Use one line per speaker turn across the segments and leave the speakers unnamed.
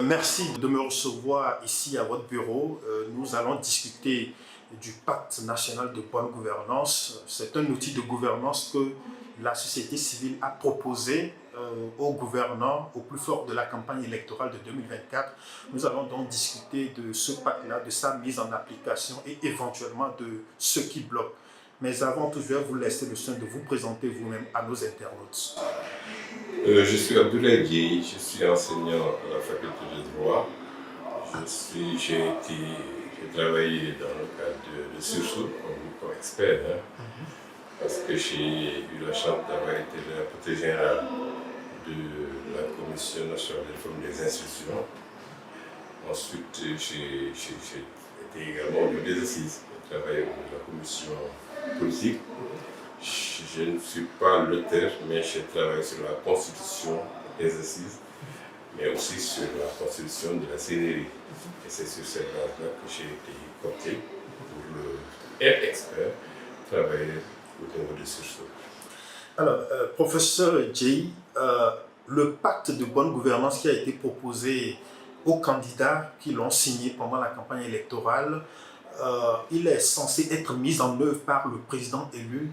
Merci de me recevoir ici à votre bureau. Nous allons discuter du pacte national de bonne gouvernance. C'est un outil de gouvernance que la société civile a proposé aux gouvernants au plus fort de la campagne électorale de 2024. Nous allons donc discuter de ce pacte-là, de sa mise en application et éventuellement de ce qui bloque. Mais avant tout, je vais vous laisser le soin de vous présenter vous-même à nos internautes.
Je suis Abdoulaye Dieye, je suis enseignant à la faculté de droit. J'ai travaillé dans le cadre de sursaut comme expert, parce que j'ai eu la chance d'avoir été le rapporteur général de la Commission nationale de réforme des institutions. Ensuite, j'ai été également au bureau des assises, j'ai travaillé dans la commission politique. Je ne suis pas l'auteur, mais j'ai travaillé sur la constitution des assises, mais aussi sur la constitution de la CNRI. Et c'est sur cette base-là que j'ai été coopté pour être expert, travailler au niveau de sursaut.
Alors, professeur Dieye, le pacte de bonne gouvernance qui a été proposé aux candidats qui l'ont signé pendant la campagne électorale, il est censé être mis en œuvre par le président élu.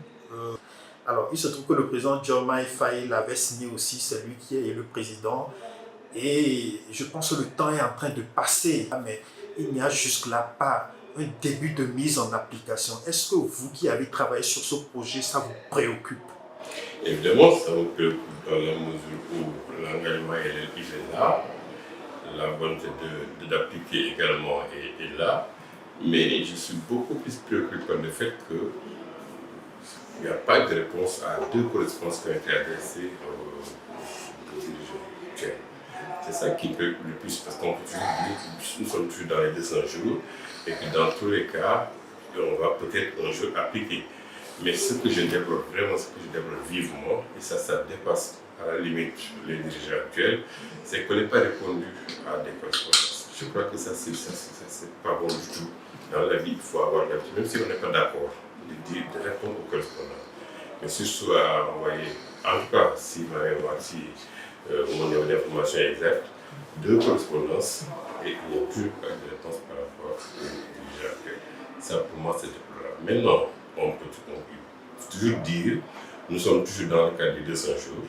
Alors, il se trouve que le président Diomaye Faye l'avait signé aussi, c'est lui qui est élu président. Et je pense que le temps est en train de passer, mais il n'y a jusque-là pas un début de mise en application. Est-ce que vous qui avez travaillé sur ce projet, ça vous préoccupe?
Évidemment, ça me préoccupe dans la mesure où l'engagement est là, la volonté d'appliquer également est là, mais je suis beaucoup plus préoccupé par le fait que il n'y a pas de réponse à deux correspondances qui ont été adressées aux dirigeants. C'est ça qui me préoccupe le plus, parce qu'on peut toujours dire que nous sommes toujours dans les 200 jours et que dans tous les cas, on va peut-être un jour appliquer. Mais ce que je développe vraiment, ce que je développe vivement, et ça dépasse à la limite les dirigeants actuels, c'est qu'on n'ait pas répondu à des correspondances. Je crois que ça c'est pas bon du tout. Dans la vie, il faut avoir l'habitude, même si on n'est pas d'accord, de répondre aux correspondances. Mais surtout à envoyer, en tout cas, si mon niveau d'information est exact, deux correspondances et il n'y a plus de réponse par rapport aux dirigeants actuels. Ça, pour moi, c'est déplorable. Maintenant, on peut toujours dire, nous sommes toujours dans le cadre des 200 jours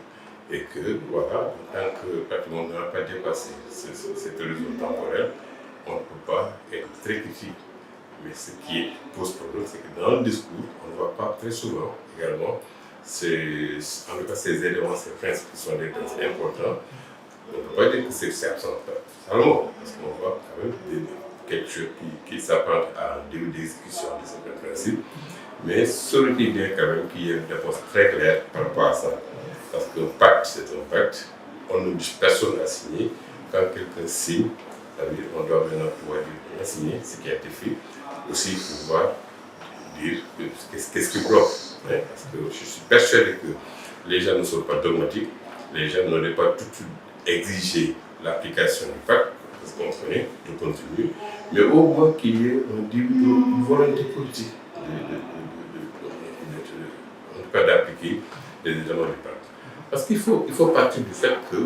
et que, voilà, tant que pratiquement on n'a pas dépassé cet horizon temporel, on ne peut pas être très critique. Mais ce qui pose problème, c'est que dans le discours, on ne voit pas très souvent également, en tout cas ces éléments, ces principes qui sont des principes importants. On ne peut pas dire que c'est absent, seulement, parce qu'on voit quand même quelque chose qui s'apprend à un début d'exécution de certains principes. Mais ça aurait été bien quand même qu'il y ait une réponse très claire par rapport à ça. Parce qu'un pacte, c'est un pacte. On n'oblige personne à signer. Quand quelqu'un signe, c'est-à-dire on doit maintenant pouvoir dire qu'on a signé ce qui a été fait. Aussi pouvoir dire qu'est-ce qui bloque. Parce que je suis persuadé que les gens ne sont pas dogmatiques. Les gens n'auraient pas tout de suite exigé l'application du pacte, parce qu'on connaît le contenu, mais au moins qu'il y ait une volonté politique en tout cas d'appliquer les éléments du pacte. Parce qu'il faut partir du fait que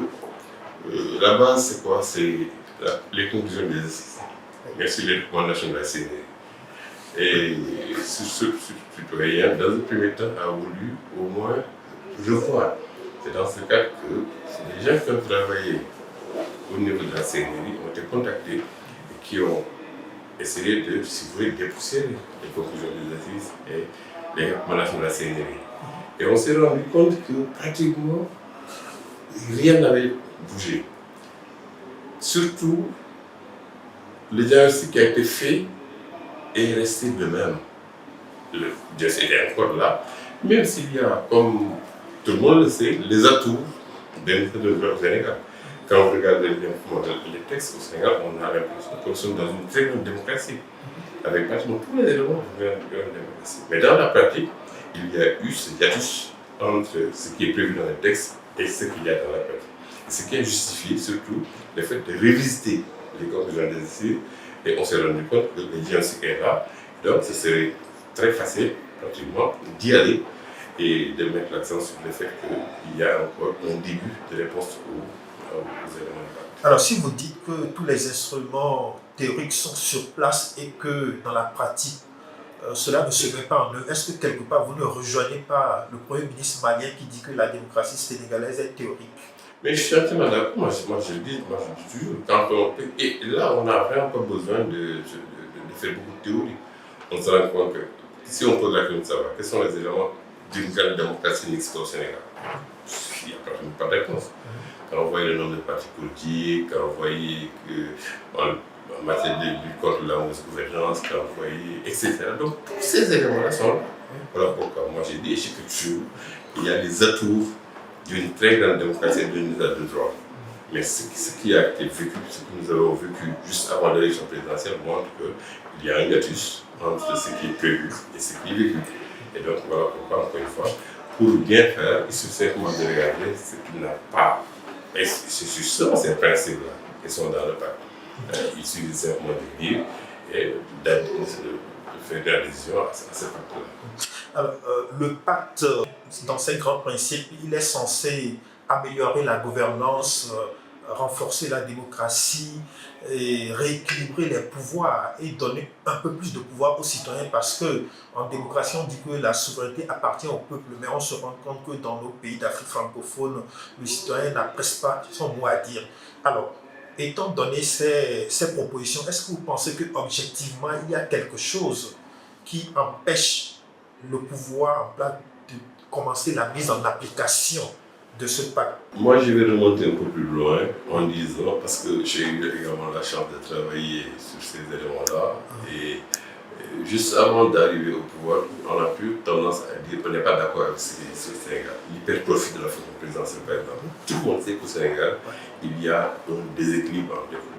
la base, c'est quoi? C'est les conclusions des assises. Merci les recommandations de la CNRI. Et ce citoyen, dans un premier temps, a voulu au moins revoir. C'est dans ce cadre que les gens qui ont travaillé au niveau de la CNRI ont été contactés et qui ont essayé de, si vous voulez, dépoussiérer les conclusions des assises et les recommandations de la CNRI. Et on s'est rendu compte que pratiquement rien n'avait bougé. Surtout, le diagnostic qui a été fait est resté le même. Le diagnostic est encore là, même s'il y a, comme tout le monde le sait, les atouts d'un État de droit au Sénégal. Quand on regarde les textes au Sénégal, on a l'impression que nous sommes dans une très grande démocratie, avec pratiquement tous les éléments de la démocratie. Mais dans la pratique, il y a eu ce hiatus entre ce qui est prévu dans les textes et ce qu'il y a dans la pratique. Et ce qui a justifié surtout le fait de revisiter les conclusions des assises, et on s'est rendu compte que le diagnostic est là, donc ce serait très facile, pratiquement, d'y aller et de mettre l'accent sur le fait qu'il y a encore un début de réponse aux éléments de pacte.
Alors, si vous dites que tous les instruments théoriques sont sur place et que dans la pratique, cela ne se met pas en œuvre, est-ce que quelque part vous ne rejoignez pas le Premier ministre malien qui dit que la démocratie sénégalaise est théorique?
Mais je suis entièrement d'accord. Je le dis, moi je dis toujours, et là, on n'a vraiment pas besoin de faire beaucoup de théorie. On se rend compte que si on pose la question de savoir quels sont les éléments d'une grande démocratie mixte au Sénégal, il n'y a pratiquement pas de réponse. Quand on voit le nombre de partis politiques, quand on voit en matière de lutte contre la mauvaise gouvernance, quand on voit, etc. Donc tous ces éléments-là sont là. Voilà pourquoi moi j'ai dit, et je sais que toujours, il y a les atouts d'une très grande démocratie et d'une état de droit. Mais ce qui a été vécu, ce que nous avons vécu juste avant l'élection présidentielle montre qu'il y a un hiatus entre ce qui est prévu et ce qui est vécu. Et donc voilà pourquoi, encore une fois, pour bien faire, il suffit simplement de regarder ce qui n'a pas. Et c'est justement ces principes-là qui sont dans le pacte. Il suffit simplement de lire et de faire des adhésions à ces pactes-là.
Alors, le pacte, dans ses grands principes, il est censé améliorer la gouvernance, renforcer la démocratie et rééquilibrer les pouvoirs et donner un peu plus de pouvoir aux citoyens parce que en démocratie, on dit que la souveraineté appartient au peuple, mais on se rend compte que dans nos pays d'Afrique francophone, le citoyen n'a presque pas son mot à dire. Alors, étant donné ces propositions, est-ce que vous pensez qu'objectivement, il y a quelque chose qui empêche le pouvoir en place de commencer la mise en application de ce pacte?
Moi, je vais remonter un peu plus loin en disant, parce que j'ai eu également la chance de travailler sur ces éléments-là, et juste avant d'arriver au pouvoir, on a plus tendance à dire qu'on n'est pas d'accord avec ce Sénégal. L'hypertrophie de la fonction présidentielle, par exemple. Tout le monde sait qu'au Sénégal, il y a un déséquilibre entre les pouvoirs.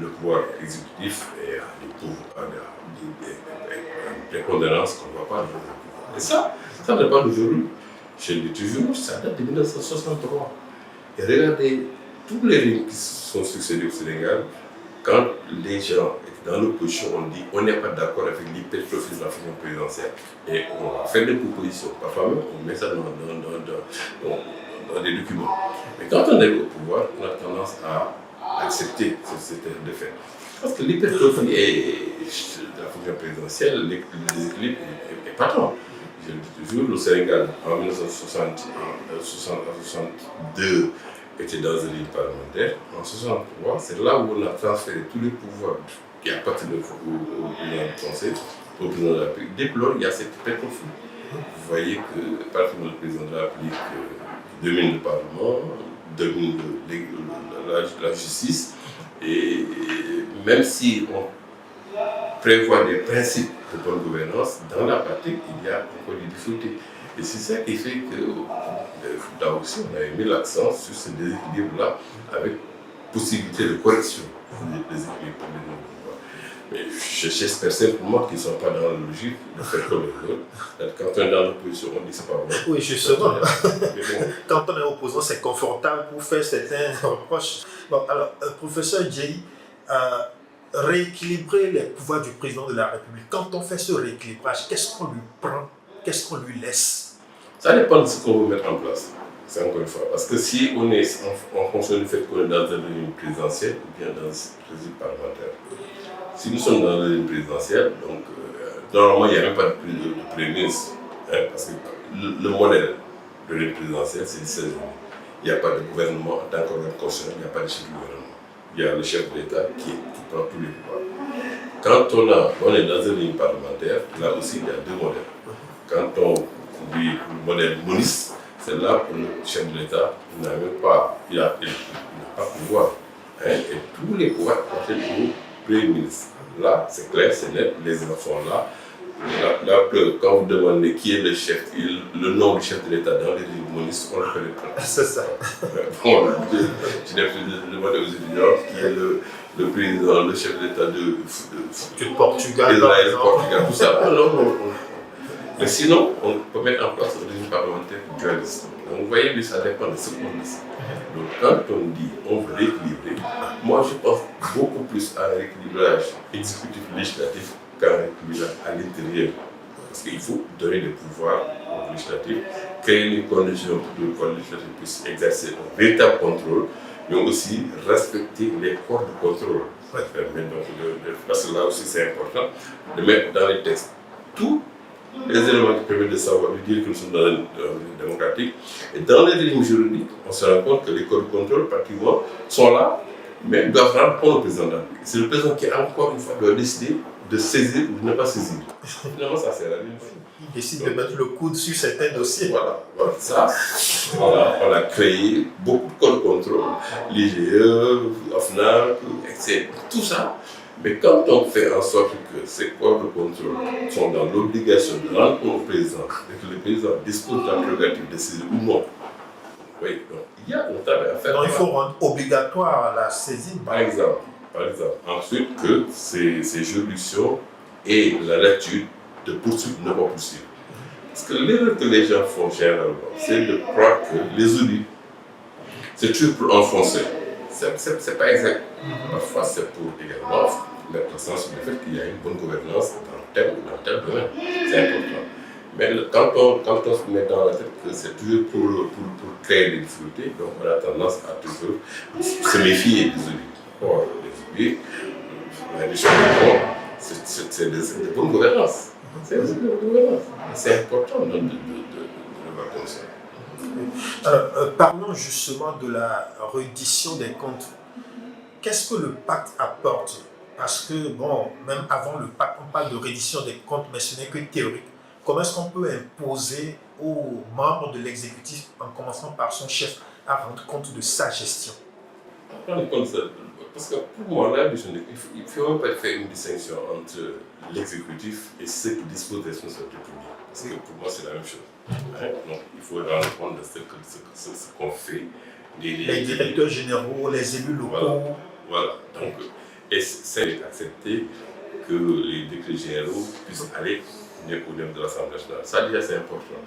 Le pouvoir exécutif et des prépondérances qu'on ne voit pas dans le pouvoir. Et ça n'est pas d'aujourd'hui. Je le dis toujours, ça date de 1963. Et regardez tous les régimes qui se sont succédés au Sénégal, quand les gens étaient dans l'opposition, on dit on n'est pas d'accord avec l'hypertrophie de la fonction présidentielle. Et on fait des propositions. Parfois même, on met ça dans des documents. Mais quand on est au pouvoir, on a tendance à accepter ce de fait. Parce que l'hypertrophie de la fonction présidentielle, le déséquilibre est patent. Je le dis toujours, le Sénégal, en 1962, était dans un régime parlementaire. En 1963, c'est là où on a transféré tous les pouvoirs qui appartenaient au président français, au président de la République. Dès lors, il y a cette hypertrophie. Vous voyez que le président de la République domine le Parlement, domine la justice, et même si on prévoit des principes de bonne gouvernance, dans la pratique, il y a encore des difficultés. Et c'est ça qui fait que là aussi, on avait mis l'accent sur ce déséquilibre-là avec possibilité de correction des déséquilibres des pouvoirs. Mais j'espère simplement qu'ils ne sont pas dans la logique de faire comme les autres. Quand on est dans l'opposition, on dit que ce n'est pas bon.
Oui, justement. Quand on est opposant, c'est confortable pour faire certains reproches. Bon, alors, professeur Djei, rééquilibrer les pouvoirs du président de la République. Quand on fait ce rééquilibrage, qu'est-ce qu'on lui prend, qu'est-ce qu'on lui laisse?
Ça dépend de ce qu'on veut mettre en place. C'est encore une fois. Parce que si on est en fonction du fait qu'on est dans un régime présidentiel ou bien dans un régime parlementaire. Si nous sommes dans un régime présidentiel, donc normalement il n'y a même pas de prémisse. Parce que le modèle de régime présidentiel, c'est 16 ans. Il n'y a pas de gouvernement en tant qu'organe constitutionnel, il n'y a pas de chef de gouvernement. Il y a le chef de l'État qui prend tous les pouvoirs. Quand on est dans un régime parlementaire, là aussi il y a deux modèles. Quand on dit le modèle moniste, c'est là où le chef de l'État n'a même pas, il n'a pas pouvoir. Et tous les pouvoirs appartiennent au Premier ministre. Là, c'est clair, c'est net, les éléments sont là. Quand vous demandez qui est le chef, le nom du chef de l'État dans les régimes monistes, on le connaît pas.
C'est ça.
Bon, je n'ai plus de demander aux étudiants qui est le président, le chef de l'État de
Portugal,
Israël, Portugal, tout ça. Non. Mais sinon, on peut mettre en place un régime parlementaire dualiste. Donc, vous voyez, ça dépend de ce qu'on dit. Donc, quand on dit on veut rééquilibrer, moi je pense beaucoup plus à un rééquilibrage exécutif-législatif qu'à un rééquilibrage à l'intérieur. Parce qu'il faut donner des pouvoirs au législatif, créer les conditions pour que le pouvoir législatif puisse exercer un véritable contrôle, mais aussi respecter les corps de contrôle.
Ouais.
Parce que là aussi c'est important de mettre dans les textes tous les éléments qui permettent de savoir, de dire que nous sommes dans un régime démocratique. Et dans les régimes juridiques, on se rend compte que les corps de contrôle, pratiquement, sont là, mais doivent rendre compte au président de la République. C'est le président qui, encore une fois, doit décider de saisir ou de ne pas saisir. Finalement, ça sert à rien.
Il décide de mettre le coude sur certains dossiers.
Voilà, ça, on a créé beaucoup de corps de contrôle, l'IGE, l'OFNAC, etc. Tout ça. Mais quand on fait en sorte que ces corps de contrôle sont dans l'obligation de rendre compte au président et que le président dispose de la prérogative de saisir ou non, oui, donc il y a un travail à faire.
Donc il faut rendre obligatoire la saisine.
Par exemple. Ensuite, que ces juridictions aient la lecture de poursuivre ou ne pas poursuivre. Parce que l'erreur que les gens font généralement, c'est de croire que les audits, c'est toujours pour enfoncer. C'est pas exact. Parfois, c'est pour également mettre l'accent sur le fait qu'il y a une bonne gouvernance dans tel domaine. C'est important. Mais quand on se met dans la tête que c'est toujours pour créer des difficultés, donc on a tendance à toujours se méfier des audits. Or, les audits, c'est de bonne gouvernance. C'est de bonne gouvernance. C'est important de le voir comme ça.
Alors, parlons justement de la reddition des comptes. Qu'est-ce que le pacte apporte? Parce que, bon, même avant le pacte, on parle de reddition des comptes, mais ce n'est que théorique. Comment est-ce qu'on peut imposer aux membres de l'exécutif, en commençant par son chef, à rendre compte de sa gestion?
Rendre compte de ça, parce que pour moi, là, il ne faut même pas faire une distinction entre l'exécutif et ceux qui disposent des responsabilités publiques. Parce que pour moi, c'est la même chose. Donc, il faut rendre compte de ce qu'on fait.
Les directeurs généraux, les élus locaux.
Voilà. Donc, et c'est accepter que les décrets généraux puissent aller au niveau de l'Assemblée nationale. Ça, déjà, c'est important.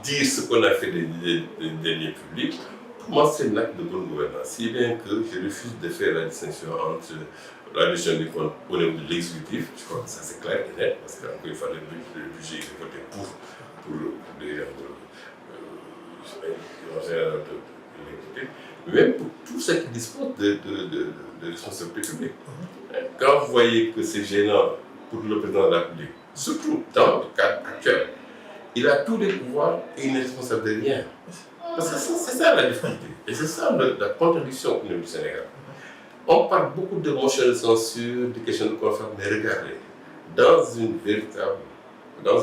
Dire ce qu'on a fait des deniers publics, pour moi, c'est un acte de bonne gouvernance. Si bien que je refuse de faire la distinction entre la gestion des comptes au niveau de l'exécutif, je crois que ça c'est clair et net, parce qu'encore une fois, le budget est voté pour les gens de l'exécutif, mais même pour tous ceux qui disposent de responsabilités publiques. Quand vous voyez que c'est gênant pour le président de la République, surtout dans le cadre actuel, il a tous les pouvoirs et il n'est responsable de rien. Parce que c'est ça la difficulté. Et c'est ça la contradiction au niveau du Sénégal. On parle beaucoup de motions de censure, de questions de confiance, mais regardez, dans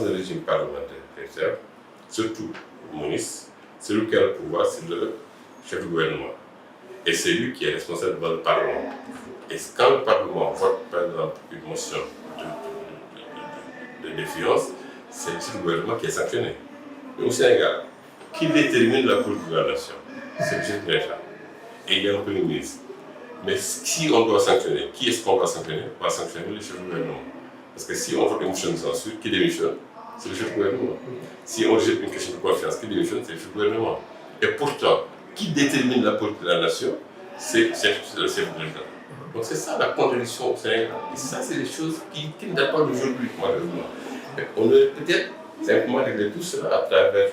un régime parlementaire, surtout le ministre, celui qui a le pouvoir, c'est le chef du gouvernement. Et c'est lui qui est responsable devant le Parlement. Et quand le Parlement vote, par exemple, une motion de défiance, c'est le chef du gouvernement qui est sanctionné. Mais au Sénégal, qui détermine la politique de la nation? C'est le chef de l'État. Et il y a un premier ministre. Mais si on doit sanctionner, qui est-ce qu'on va sanctionner? On va sanctionner le chef du gouvernement. Parce que si on vote une motion de censure, qui démissionne? C'est le chef du gouvernement. Si on rejette une question de confiance, qui démissionne? C'est le chef du gouvernement. Et pourtant, qui détermine la politique de la nation? C'est le chef de l'État. Donc c'est ça la contradiction au Sénégal. Et ça, c'est des choses qui ne datent pas d'aujourd'hui, malheureusement. On peut peut-être simplement régler tout cela à travers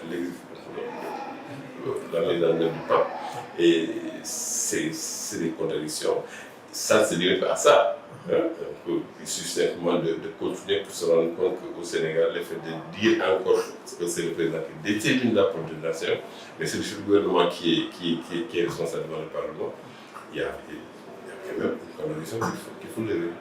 la mise en œuvre du pacte. Et c'est des contradictions. Ça, c'est lié à ça. Il suffit simplement de continuer pour se rendre compte qu'au Sénégal, le fait de dire encore que c'est le président qui détermine la politique de la nation, mais c'est le gouvernement qui est responsable devant le Parlement, il y a quand même une contradiction qu'il faut lever.